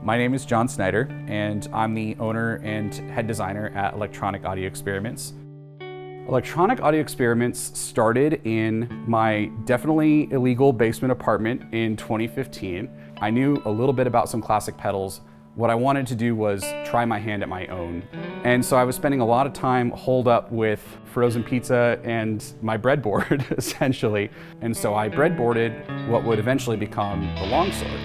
My name is John Snyder, and I'm the owner and head designer at Electronic Audio Experiments. Electronic Audio Experiments started in my definitely illegal basement apartment in 2015. I knew a little bit about some classic pedals. What I wanted to do was try my hand at my own. And so I was spending a lot of time holed up with frozen pizza and my breadboard, essentially. And so I breadboarded what would eventually become the Longsword.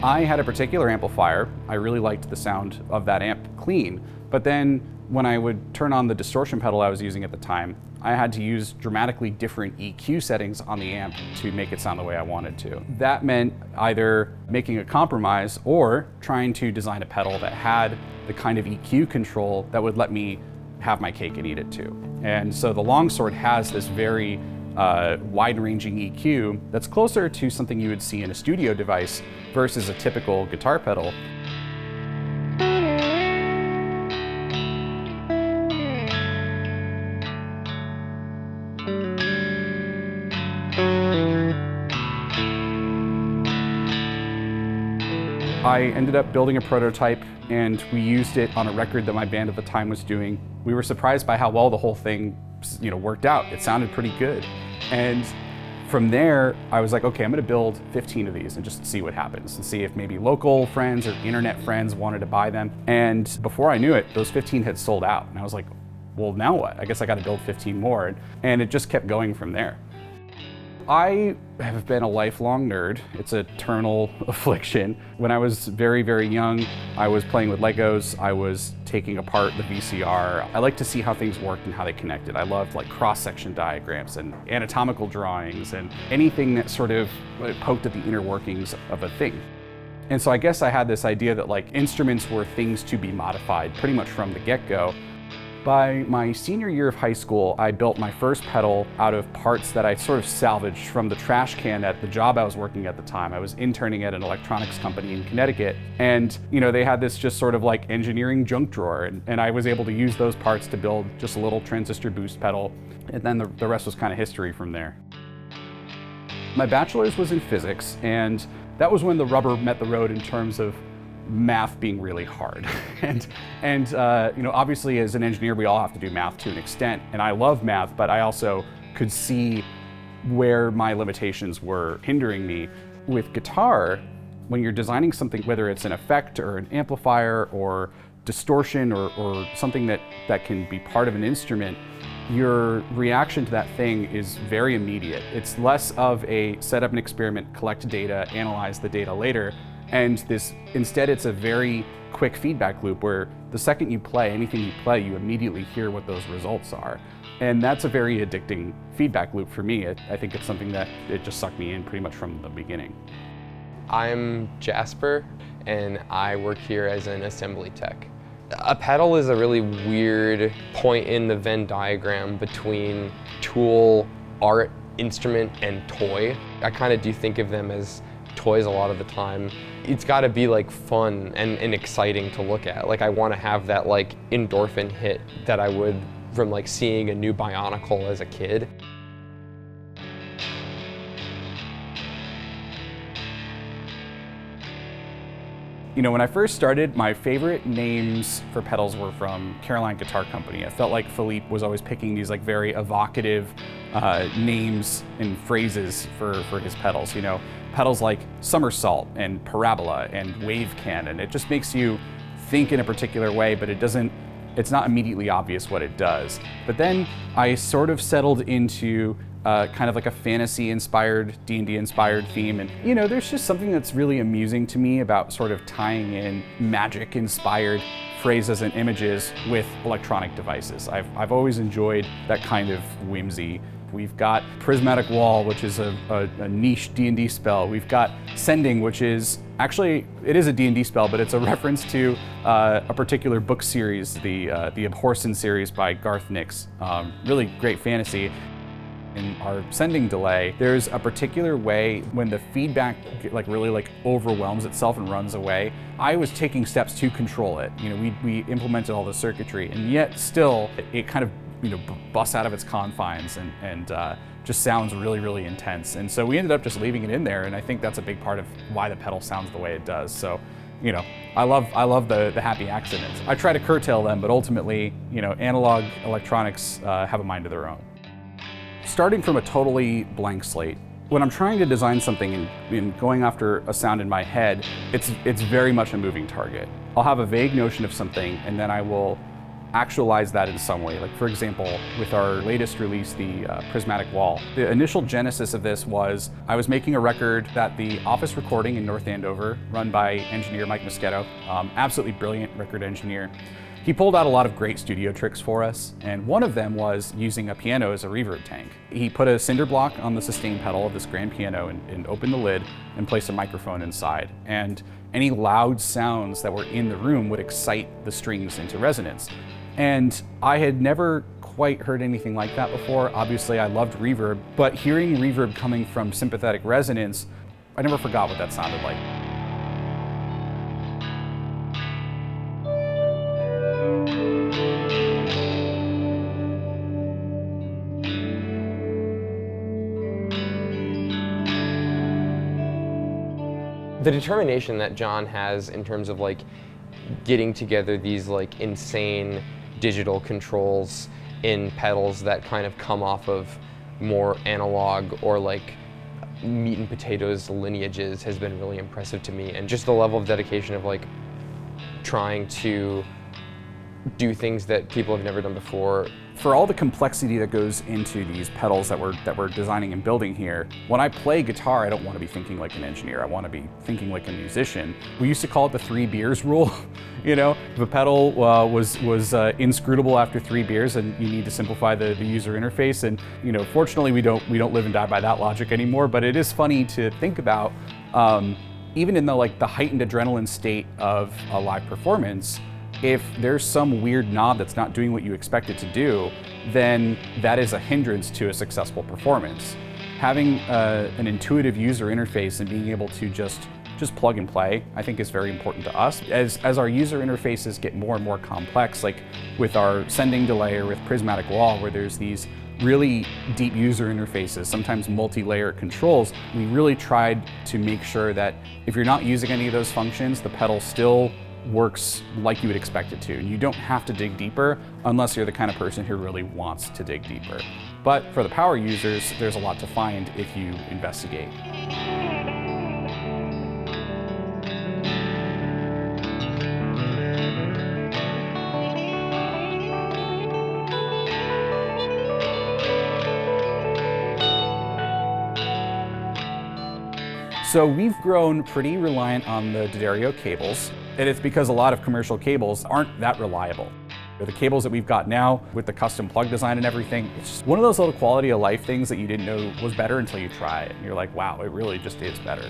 I had a particular amplifier. I really liked the sound of that amp clean. But then when I would turn on the distortion pedal I was using at the time, I had to use dramatically different EQ settings on the amp to make it sound the way I wanted to. That meant either making a compromise or trying to design a pedal that had the kind of EQ control that would let me have my cake and eat it too. And so the Longsword has this very wide-ranging EQ that's closer to something you would see in a studio device versus a typical guitar pedal. I ended up building a prototype and we used it on a record that my band at the time was doing. We were surprised by how well the whole thing, worked out. It sounded pretty good. And from there, I was like, okay, I'm gonna build 15 of these and just see what happens and see if maybe local friends or internet friends wanted to buy them. And before I knew it, those 15 had sold out. And I was like, well, now what? I guess I gotta build 15 more. And it just kept going from there. I have been a lifelong nerd. It's a terminal affliction. When I was very, very young, I was playing with Legos. I was taking apart the VCR. I like to see how things worked and how they connected. I loved cross-section diagrams and anatomical drawings and anything that sort of poked at the inner workings of a thing. And so I guess I had this idea that instruments were things to be modified pretty much from the get-go. By my senior year of high school, I built my first pedal out of parts that I sort of salvaged from the trash can at the job I was working at the time. I was interning at an electronics company in Connecticut, and they had this just sort of engineering junk drawer, and I was able to use those parts to build just a little transistor boost pedal, and then the rest was kind of history from there. My bachelor's was in physics, and that was when the rubber met the road in terms of math being really hard. and obviously as an engineer, we all have to do math to an extent. And I love math, but I also could see where my limitations were hindering me. With guitar, when you're designing something, whether it's an effect or an amplifier or distortion or something that can be part of an instrument, your reaction to that thing is very immediate. It's less of a set up an experiment, collect data, analyze the data later. And instead it's a very quick feedback loop where the second you play, anything you play, you immediately hear what those results are. And that's a very addicting feedback loop for me. I think it's something that it just sucked me in pretty much from the beginning. I'm Jasper, and I work here as an assembly tech. A pedal is a really weird point in the Venn diagram between tool, art, instrument, and toy. I kind of do think of them as toys a lot of the time. It's got to be fun and exciting to look at. I want to have that endorphin hit that I would from seeing a new Bionicle as a kid. When I first started, my favorite names for pedals were from Caroline Guitar Company. I felt like Philippe was always picking these very evocative names and phrases for his pedals. Pedals like somersault and parabola and wave cannon. It just makes you think in a particular way, but it's not immediately obvious what it does. But then I sort of settled into kind of a fantasy-inspired, D&D-inspired theme. And there's just something that's really amusing to me about sort of tying in magic-inspired phrases and images with electronic devices. I've always enjoyed that kind of whimsy. We've got Prismatic Wall, which is a niche D&D spell. We've got Sending, which is actually, it is a D&D spell, but it's a reference to a particular book series, the Abhorsen series by Garth Nix. Really great fantasy. In our sending delay, there's a particular way when the feedback really overwhelms itself and runs away. I was taking steps to control it. We implemented all the circuitry, and yet still it kind of busts out of its confines and just sounds really, really intense. And so we ended up just leaving it in there, and I think that's a big part of why the pedal sounds the way it does. So I love the happy accidents. I try to curtail them, but ultimately, analog electronics have a mind of their own. Starting from a totally blank slate, when I'm trying to design something and going after a sound in my head, it's very much a moving target. I'll have a vague notion of something, and then I will actualize that in some way. Like, for example, with our latest release, the Prismatic Wall. The initial genesis of this was I was making a record at the Office Recording in North Andover, run by engineer Mike Moschetto, absolutely brilliant record engineer. He pulled out a lot of great studio tricks for us, and one of them was using a piano as a reverb tank. He put a cinder block on the sustain pedal of this grand piano and opened the lid and placed a microphone inside. And any loud sounds that were in the room would excite the strings into resonance. And I had never quite heard anything like that before. Obviously, I loved reverb, but hearing reverb coming from sympathetic resonance, I never forgot what that sounded like. The determination that John has in terms of getting together these insane digital controls in pedals that kind of come off of more analog or meat and potatoes lineages has been really impressive to me. And just the level of dedication of trying to do things that people have never done before. For all the complexity that goes into these pedals that we're designing and building here, when I play guitar, I don't want to be thinking like an engineer. I want to be thinking like a musician. We used to call it the 3 beers rule. If a pedal was inscrutable after 3 beers, and you need to simplify the user interface. And fortunately, we don't live and die by that logic anymore. But it is funny to think about, even in the heightened adrenaline state of a live performance. If there's some weird knob that's not doing what you expect it to do, then that is a hindrance to a successful performance. Having an intuitive user interface and being able to just plug and play, I think is very important to us. As our user interfaces get more and more complex, like with our sending delay or with Prismatic Wall, where there's these really deep user interfaces, sometimes multi-layer controls, we really tried to make sure that if you're not using any of those functions, the pedal still works like you would expect it to. And you don't have to dig deeper unless you're the kind of person who really wants to dig deeper. But for the power users, there's a lot to find if you investigate. So we've grown pretty reliant on the D'Addario cables, and it's because a lot of commercial cables aren't that reliable. The cables that we've got now with the custom plug design and everything, it's just one of those little quality of life things that you didn't know was better until you try it. And you're like, wow, it really just is better.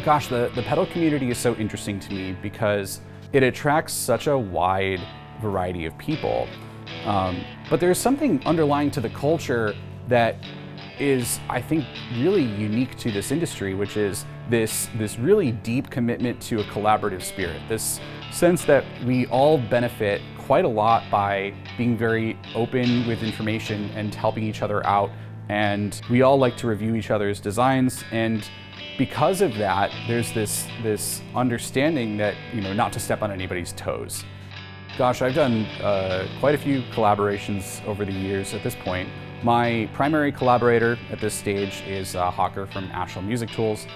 Gosh, the pedal community is so interesting to me because it attracts such a wide variety of people. But there's something underlying to the culture that is, I think, really unique to this industry, which is this really deep commitment to a collaborative spirit. This sense that we all benefit quite a lot by being very open with information and helping each other out. And we all like to review each other's designs. And because of that, there's this understanding that, not to step on anybody's toes. Gosh, I've done quite a few collaborations over the years at this point. My primary collaborator at this stage is Hawker from Asheville Music Tools.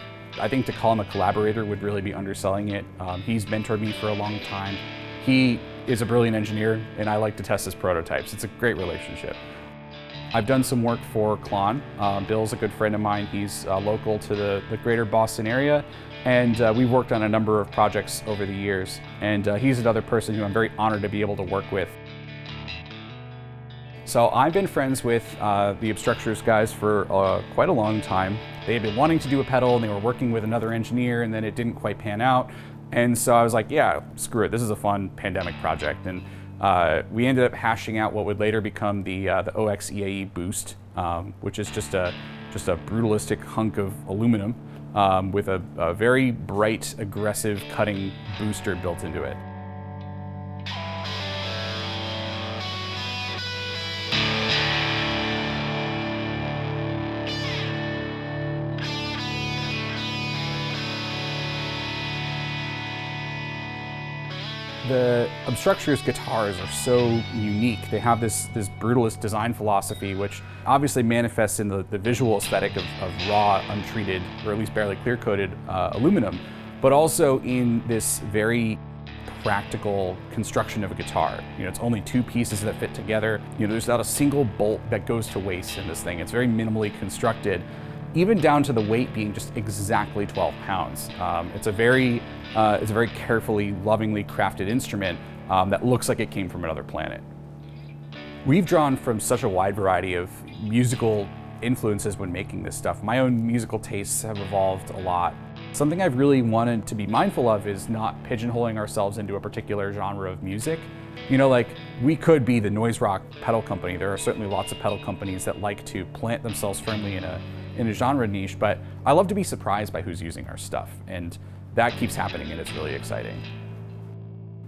I think to call him a collaborator would really be underselling it. He's mentored me for a long time. He is a brilliant engineer, and I like to test his prototypes. It's a great relationship. I've done some work for Klon. Bill's a good friend of mine. He's local to the greater Boston area, and we've worked on a number of projects over the years. And he's another person who I'm very honored to be able to work with. So I've been friends with the Obstructures guys for quite a long time. They had been wanting to do a pedal, and they were working with another engineer, and then it didn't quite pan out. And so I was like, yeah, screw it. This is a fun pandemic project. And we ended up hashing out what would later become the OX EAE Boost, which is just a brutalistic hunk of aluminum with a very bright, aggressive cutting booster built into it. The Obstructures guitars are so unique. They have this brutalist design philosophy, which obviously manifests in the visual aesthetic of raw, untreated, or at least barely clear-coated aluminum, but also in this very practical construction of a guitar. It's only two pieces that fit together. There's not a single bolt that goes to waste in this thing. It's very minimally constructed, even down to the weight being just exactly 12 pounds. It's a very carefully, lovingly crafted instrument that looks like it came from another planet. We've drawn from such a wide variety of musical influences when making this stuff. My own musical tastes have evolved a lot. Something I've really wanted to be mindful of is not pigeonholing ourselves into a particular genre of music. Like, we could be the noise rock pedal company. There are certainly lots of pedal companies that like to plant themselves firmly in a genre niche, but I love to be surprised by who's using our stuff, and that keeps happening, and it's really exciting.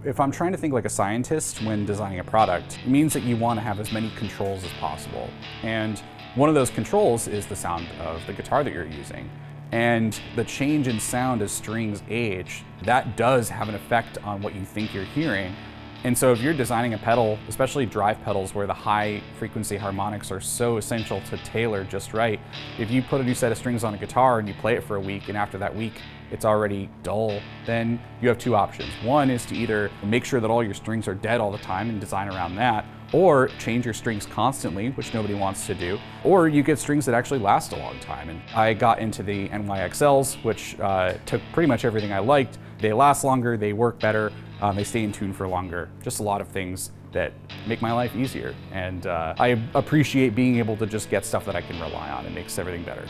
If I'm trying to think like a scientist when designing a product, it means that you want to have as many controls as possible. And one of those controls is the sound of the guitar that you're using. And the change in sound as strings age, that does have an effect on what you think you're hearing. And so if you're designing a pedal, especially drive pedals where the high frequency harmonics are so essential to tailor just right, if you put a new set of strings on a guitar and you play it for a week, and after that week it's already dull, then you have two options. One is to either make sure that all your strings are dead all the time and design around that, or change your strings constantly, which nobody wants to do, or you get strings that actually last a long time. And I got into the NYXLs, which took pretty much everything I liked. They last longer, they work better, they stay in tune for longer. Just a lot of things that make my life easier. And I appreciate being able to just get stuff that I can rely on. It makes everything better.